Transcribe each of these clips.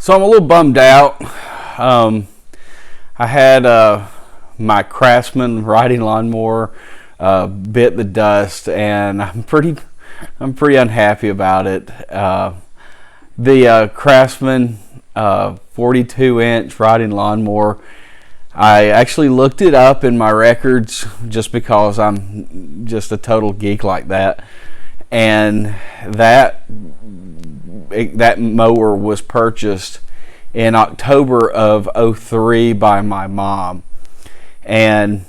So I'm a little bummed out. I had my Craftsman riding lawnmower bit the dust, and I'm pretty unhappy about it. The Craftsman 42-inch riding lawnmower, I actually looked it up in my records just because I'm just a total geek like that, and that mower was purchased in October of '03 by my mom, and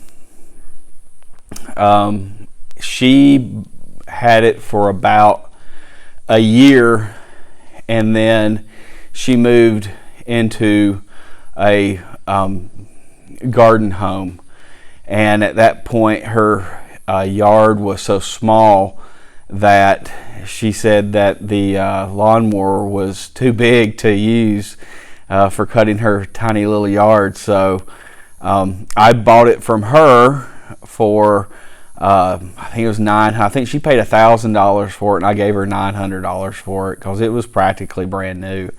she had it for about a year, and then she moved into a garden home, and at that point her yard was so small that she said that the lawnmower was too big to use for cutting her tiny little yard. So I bought it from her for I think she paid $1,000 for it, and I gave her $900 for it because it was practically brand new.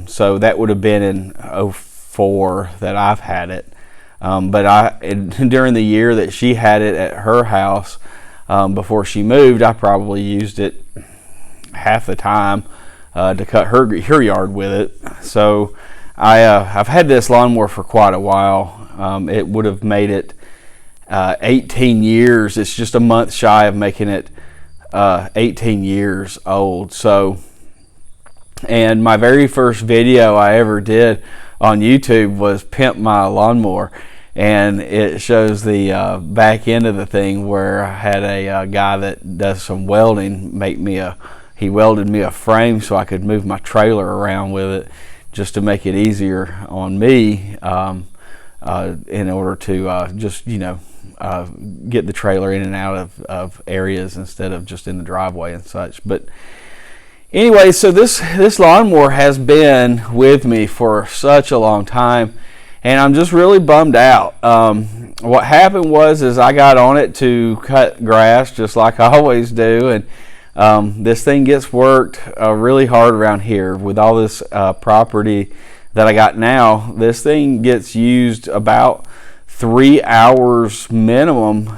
So that would have been in '04 that I've had it. But during the year that she had it at her house, before she moved, I probably used it half the time to cut her yard with it. So I've had this lawnmower for quite a while. It would have made it 18 years. It's just a month shy of making it 18 years old. So, and my very first video I ever did on YouTube was Pimp My Lawnmower, and it shows the back end of the thing where I had a guy that does some welding he welded me a frame so I could move my trailer around with it, just to make it easier on me, in order to get the trailer in and out of areas instead of just in the driveway and such. But anyway, so this lawnmower has been with me for such a long time, and I'm just really bummed out. What happened was I got on it to cut grass just like I always do, and this thing gets worked really hard around here with all this property that I got now. This thing gets used about 3 hours minimum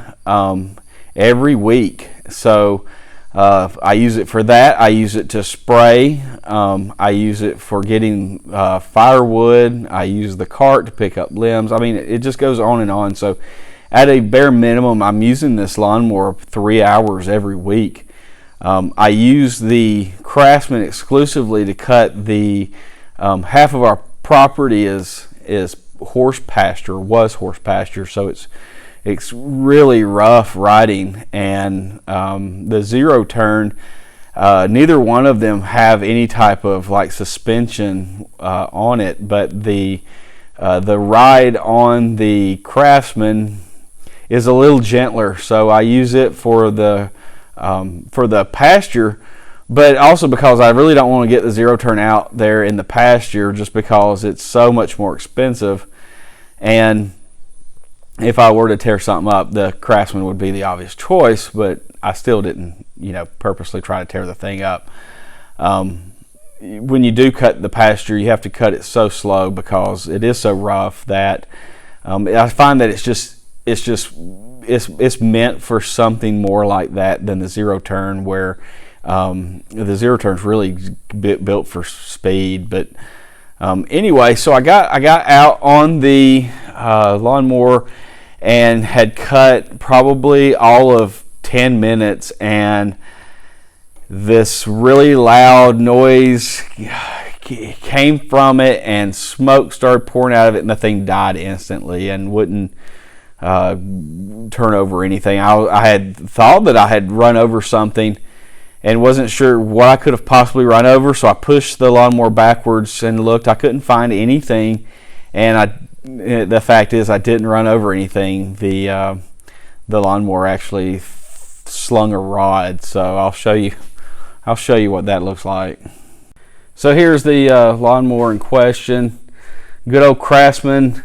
every week. So I use it for that. I use it to spray. I use it for getting firewood. I use the cart to pick up limbs. I mean, it just goes on and on. So at a bare minimum, I'm using this lawnmower 3 hours every week. I use the Craftsman exclusively to cut the half of our property is horse pasture, was horse pasture, so it's really rough riding, and the zero turn, neither one of them have any type of like suspension on it, but the ride on the Craftsman is a little gentler, so I use it for the pasture, but also because I really don't want to get the zero turn out there in the pasture, just because it's so much more expensive. And if I were to tear something up, the Craftsman would be the obvious choice, but I still didn't, purposely try to tear the thing up. When you do cut the pasture, you have to cut it so slow because it is so rough that I find that it's meant for something more like that than the zero turn, where the zero turn is really built for speed. But anyway, so I got out on the lawnmower and had cut probably all of 10 minutes, and this really loud noise came from it, and smoke started pouring out of it, and the thing died instantly and wouldn't turn over anything. I had thought that I had run over something and wasn't sure what I could have possibly run over, so I pushed the lawnmower backwards and looked. I couldn't find anything, and the fact is I didn't run over anything. The lawnmower actually slung a rod, so I'll show you what that looks like. So here's the lawnmower in question. Good old Craftsman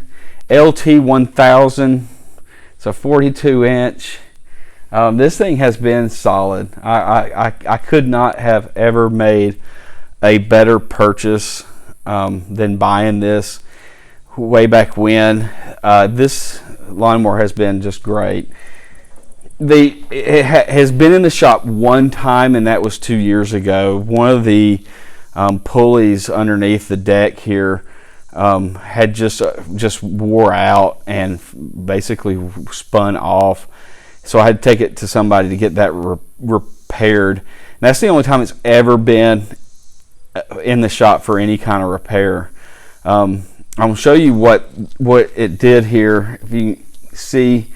LT1000. It's a 42-inch. This thing has been solid. I could not have ever made a better purchase than buying this way back when. This lawnmower has been just great. It has been in the shop one time, and that was 2 years ago. One of the pulleys underneath the deck here had just wore out and basically spun off. So I had to take it to somebody to get that repaired. And that's the only time it's ever been in the shop for any kind of repair. I'm going to show you what it did here. If you see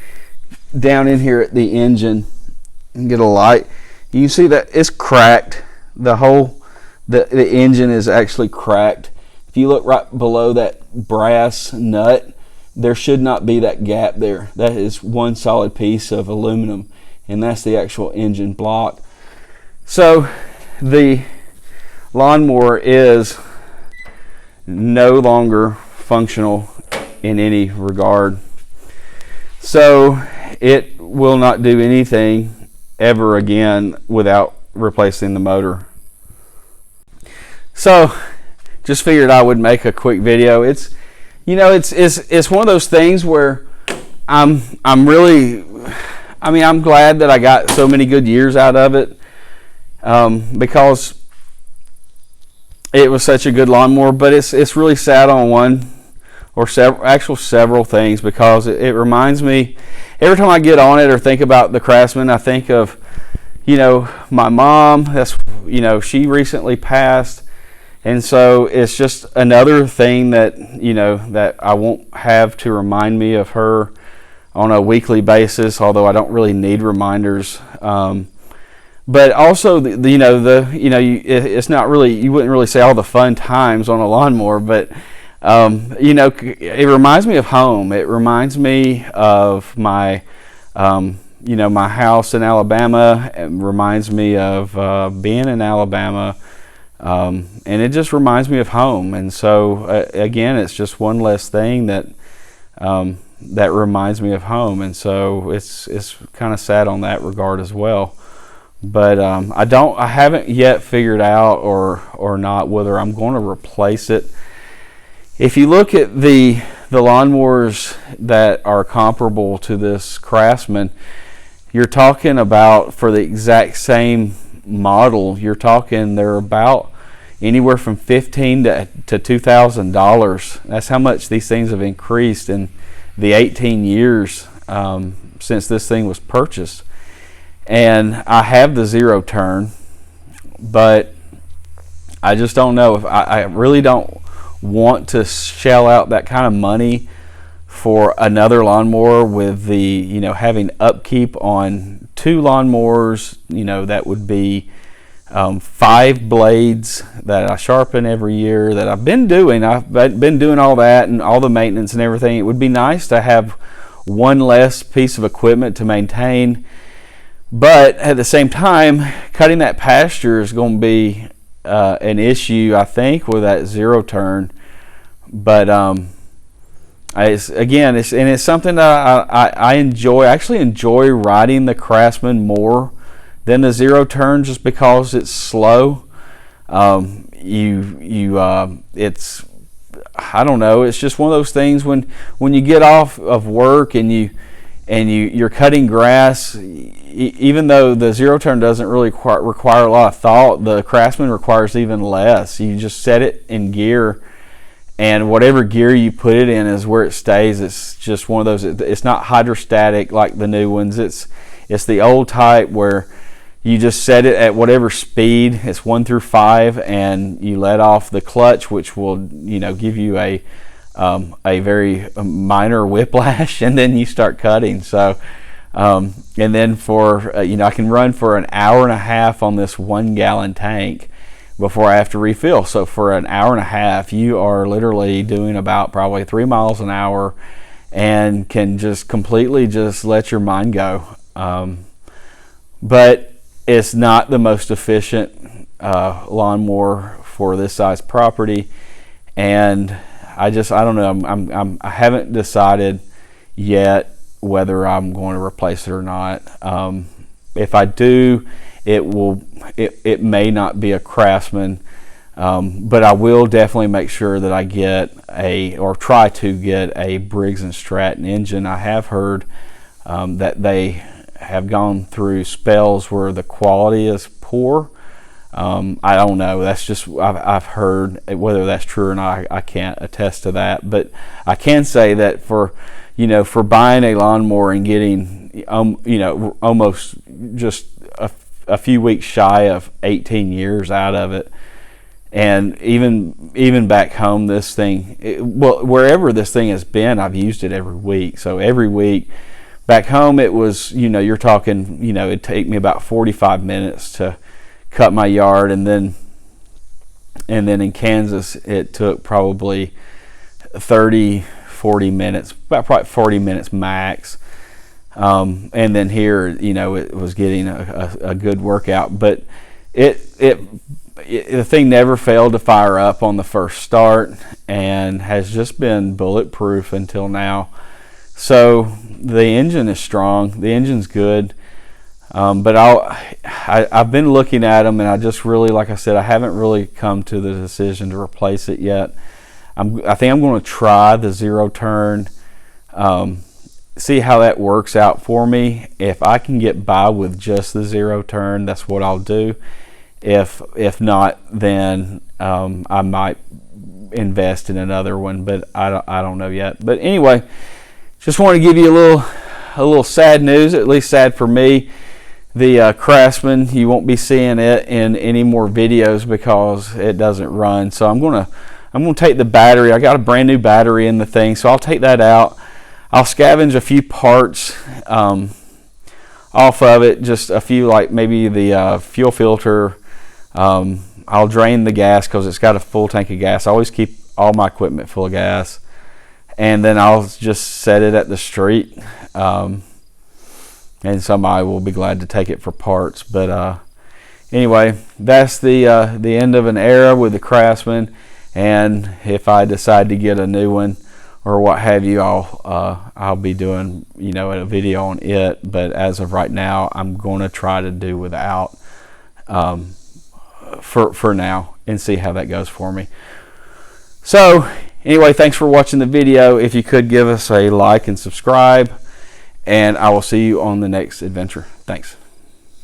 down in here at the engine and get a light, you can see that it's cracked. The engine is actually cracked. If you look right below that brass nut, there should not be that gap there. That is one solid piece of aluminum, and that's the actual engine block. So the lawnmower is no longer functional in any regard. So it will not do anything ever again without replacing the motor. So just figured I would make a quick video. It's one of those things where I'm glad that I got so many good years out of it, because it was such a good lawnmower. But it's really sad on one or several things, because it reminds me, every time I get on it or think about the Craftsman, I think of my mom. She recently passed. And so it's just another thing that that I won't have to remind me of her on a weekly basis, although I don't really need reminders. But also it's not really, you wouldn't really say all the fun times on a lawnmower, but it reminds me of home. It reminds me of my my house in Alabama. It reminds me of being in Alabama. And it just reminds me of home. And so again, it's just one less thing that reminds me of home. And so it's kind of sad on that regard as well. But I haven't yet figured out or not whether I'm going to replace it. If you look at the lawnmowers that are comparable to this Craftsman, you're talking about, for the exact same model, you're talking they're about anywhere from $1,500 to $2,000. That's how much these things have increased in the 18 years since this thing was purchased. And I have the zero turn, but I just don't know if I really don't want to shell out that kind of money for another lawnmower with the having upkeep on two lawnmowers. That would be 5 blades that I sharpen every year, that I've been doing all that and all the maintenance and everything. It would be nice to have one less piece of equipment to maintain, but at the same time, cutting that pasture is going to be an issue, I think, with that zero turn. But it's something that I enjoy. I actually enjoy riding the Craftsman more than the zero turn, just because it's slow. It's, I don't know, it's just one of those things when you get off of work and you're cutting grass, even though the zero turn doesn't really require a lot of thought, the Craftsman requires even less. You just set it in gear, and whatever gear you put it in is where it stays. It's just one of those, it's not hydrostatic like the new ones. It's the old type where you just set it at whatever speed. It's 1 through 5, and you let off the clutch, which will give you a very minor whiplash, and then you start cutting. So and then for I can run for an hour and a half on this 1 gallon tank before I have to refill. So for an hour and a half, you are literally doing about probably 3 miles an hour, and can just completely just let your mind go. But it's not the most efficient lawnmower for this size property, and I don't know. I haven't decided yet whether I'm going to replace it or not. If I do, it may not be a Craftsman. But I will definitely make sure that I get or try to get a Briggs & Stratton engine. I have heard that they have gone through spells where the quality is poor. I don't know. That's just I've heard. Whether that's true or not, I can't attest to that. But I can say that for buying a lawnmower and getting almost just a few weeks shy of 18 years out of it, and even back home, this thing, wherever this thing has been, I've used it every week. So every week back home, it was, you're talking, it'd take me about 45 minutes to cut my yard, and then in Kansas it took probably 30-40 minutes, about probably 40 minutes max. And then here, it was getting a good workout, but the thing never failed to fire up on the first start and has just been bulletproof until now. So the engine is strong, the engine's good, but I've been looking at them, and I just really, like I said, I haven't really come to the decision to replace it yet. I think I'm going to try the zero turn, see how that works out for me. If I can get by with just the zero turn, that's what I'll do. If not, then I might invest in another one, but I don't know yet. But anyway, just want to give you a little sad news, at least sad for me. The Craftsman, you won't be seeing it in any more videos because it doesn't run. So I'm gonna take the battery. I got a brand new battery in the thing, so I'll take that out. I'll scavenge a few parts off of it, just a few, like maybe the fuel filter. I'll drain the gas because it's got a full tank of gas. I always keep all my equipment full of gas, and then I'll just set it at the street, and somebody will be glad to take it for parts. But anyway, that's the end of an era with the Craftsman, and if I decide to get a new one or what have you, I'll be doing a video on it. But as of right now, I'm going to try to do without for now and see how that goes for me. So anyway, thanks for watching the video. If you could give us a like and subscribe, and I will see you on the next adventure. Thanks.